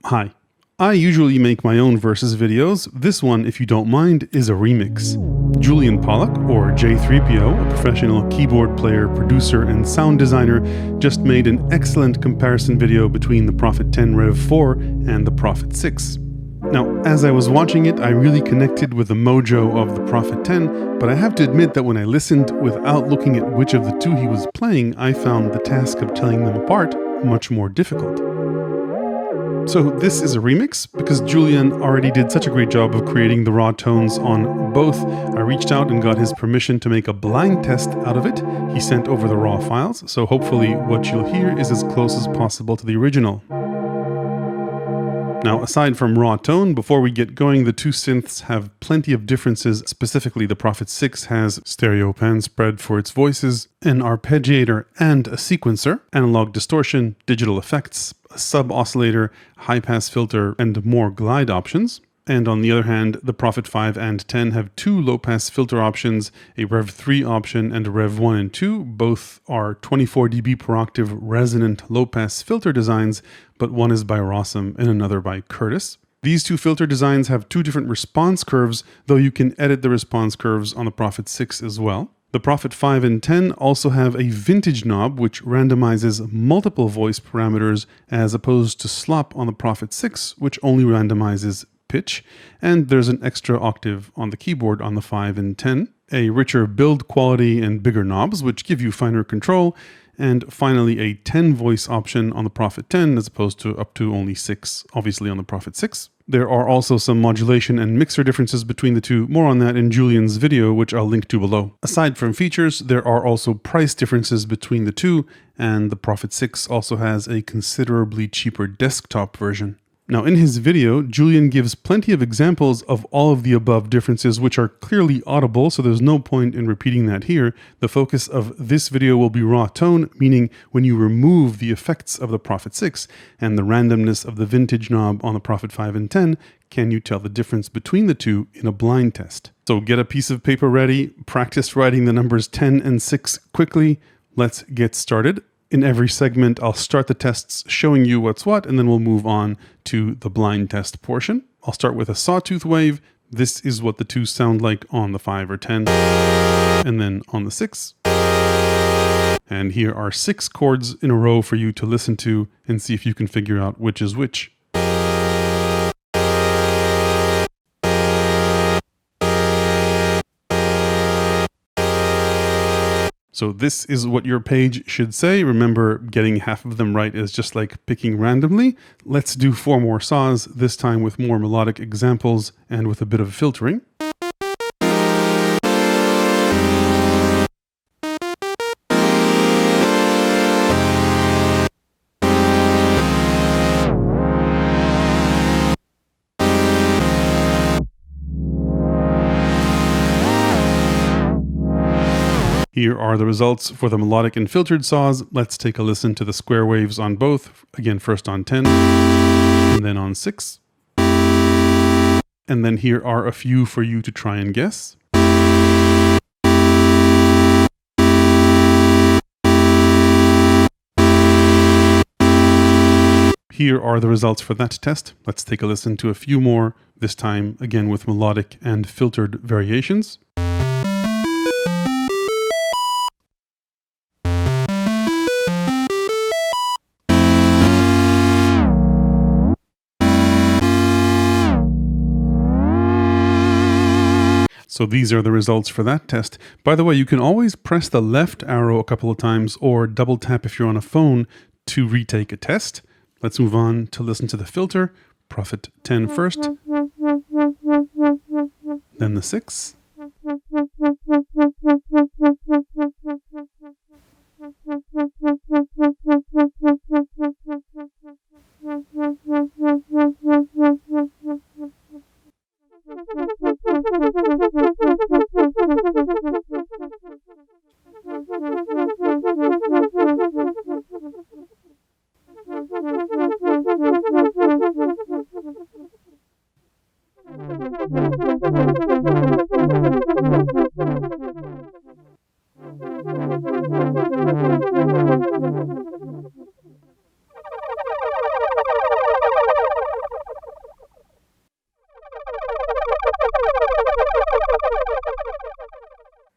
Hi. I usually make my own versus videos. This one, if you don't mind, is a remix. Julian Pollock, or J3PO, a professional keyboard player, producer, and sound designer, just made an excellent comparison video between the Prophet 10 REV4 and the Prophet 6. Now, as I was watching it, I really connected with the mojo of the Prophet 10, but I have to admit that when I listened without looking at which of the two he was playing, I found the task of telling them apart much more difficult. So this is a remix because Julian already did such a great job of creating the raw tones on both. I reached out and got his permission to make a blind test out of it. He sent over the raw files, so hopefully what you'll hear is as close as possible to the original. Now, aside from raw tone, before we get going, the two synths have plenty of differences. Specifically, the Prophet 6 has stereo pan spread for its voices, an arpeggiator and a sequencer, analog distortion, digital effects, a sub-oscillator, high-pass filter, and more glide options. And on the other hand, the Prophet 5 and 10 have two low-pass filter options, a REV3 option and a REV1 and 2. Both are 24 dB per octave resonant low-pass filter designs, but one is by Rossum and another by Curtis. These two filter designs have two different response curves, though you can edit the response curves on the Prophet 6 as well. The Prophet 5 and 10 also have a vintage knob which randomizes multiple voice parameters as opposed to slop on the Prophet 6, which only randomizes pitch, and there's an extra octave on the keyboard on the 5 and 10, a richer build quality and bigger knobs which give you finer control, and finally a 10 voice option on the Prophet 10 as opposed to up to only 6, obviously on the Prophet 6. There are also some modulation and mixer differences between the two, more on that in Julian's video, which I'll link to below. Aside from features, there are also price differences between the two, and the Prophet 6 also has a considerably cheaper desktop version. Now, in his video, Julian gives plenty of examples of all of the above differences, which are clearly audible, so there's no point in repeating that here. The focus of this video will be raw tone, meaning when you remove the effects of the Prophet 6 and the randomness of the vintage knob on the Prophet 5 and 10, can you tell the difference between the two in a blind test? So get a piece of paper ready, practice writing the numbers 10 and 6 quickly. Let's get started. In every segment, I'll start the tests showing you what's what, and then we'll move on to the blind test portion. I'll start with a sawtooth wave. This is what the two sound like on the 5 or 10, and then on the 6. And here are 6 chords in a row for you to listen to and see if you can figure out which is which. So this is what your page should say. Remember, getting half of them right is just like picking randomly. Let's do 4 more saws, this time with more melodic examples and with a bit of filtering. Here are the results for the melodic and filtered saws. Let's take a listen to the square waves on both. Again, first on 10, and then on 6. And then here are a few for you to try and guess. Here are the results for that test. Let's take a listen to a few more, this time again with melodic and filtered variations. So these are the results for that test. By the way, you can always press the left arrow a couple of times or double tap if you're on a phone to retake a test. Let's move on to listen to the filter. Prophet 10 first, then the 6.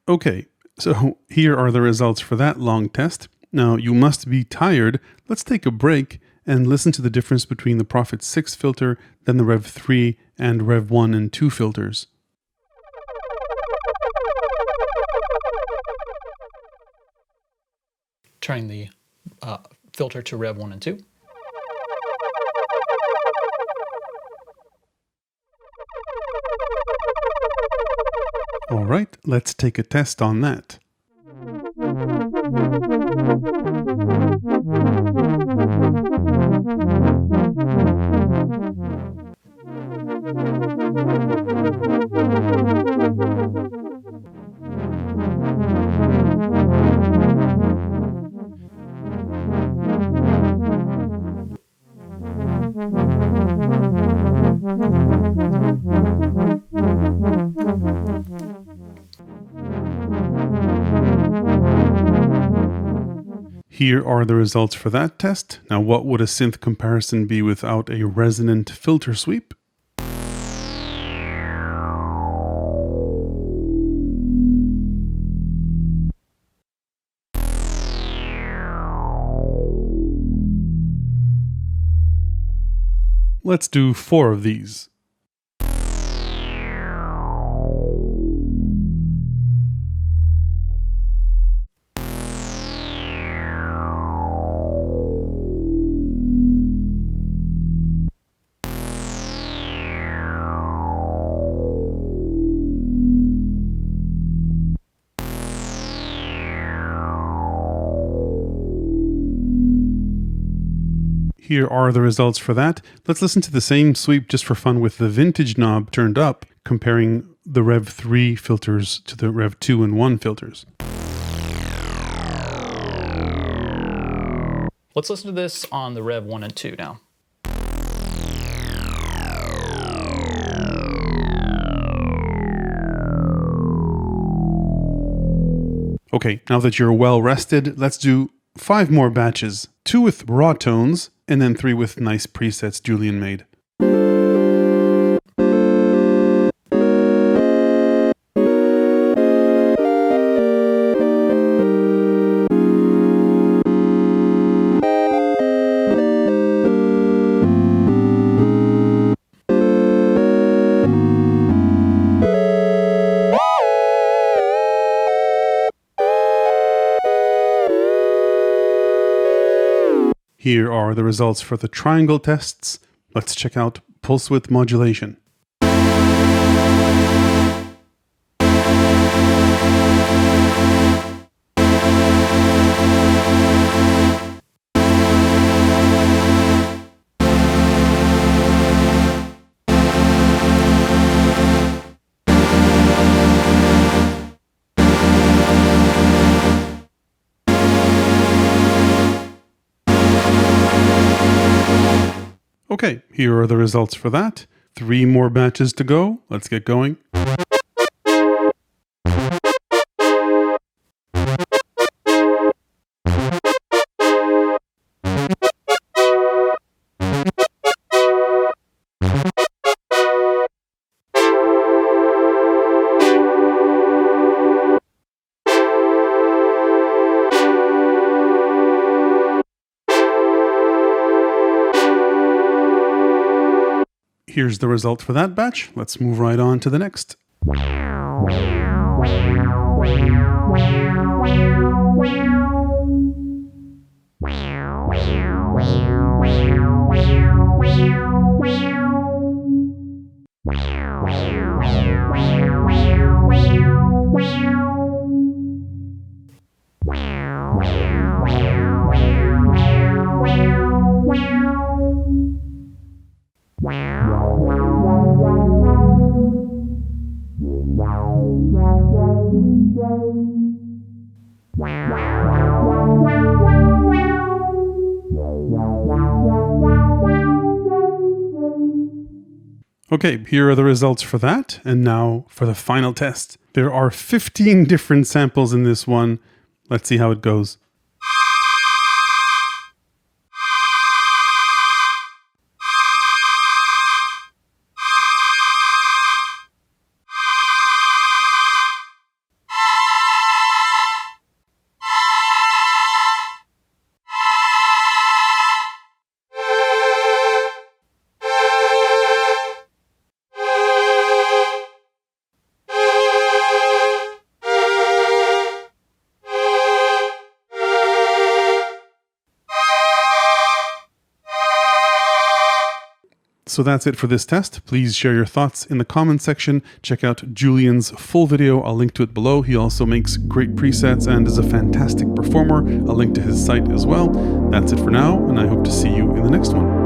Okay, so here are the results for that long test. Now, you must be tired. Let's take a break and listen to the difference between the Prophet 6 filter, then the REV3 and REV1 and 2 filters. Turning the filter to REV1 and 2. All right, let's take a test on that. Here are the results for that test. Now, what would a synth comparison be without a resonant filter sweep? Let's do 4 of these. Here are the results for that. Let's listen to the same sweep just for fun with the vintage knob turned up, comparing the REV3 filters to the REV2 and 1 filters. Let's listen to this on the REV1 and 2 now. Okay, now that you're well rested, let's do 5 more batches. 2 with raw tones, and then 3 with nice presets Julian made. Here are the results for the triangle tests. Let's check out pulse width modulation. Okay, here are the results for that. 3 more batches to go. Let's get going. Here's the result for that batch. Let's move right on to the next. Okay, here are the results for that. And now for the final test. There are 15 different samples in this one. Let's see how it goes. So that's it for this test. Please share your thoughts in the comment section. Check out Julian's full video. I'll link to it below. He also makes great presets and is a fantastic performer. I'll link to his site as well. That's it for now, and I hope to see you in the next one.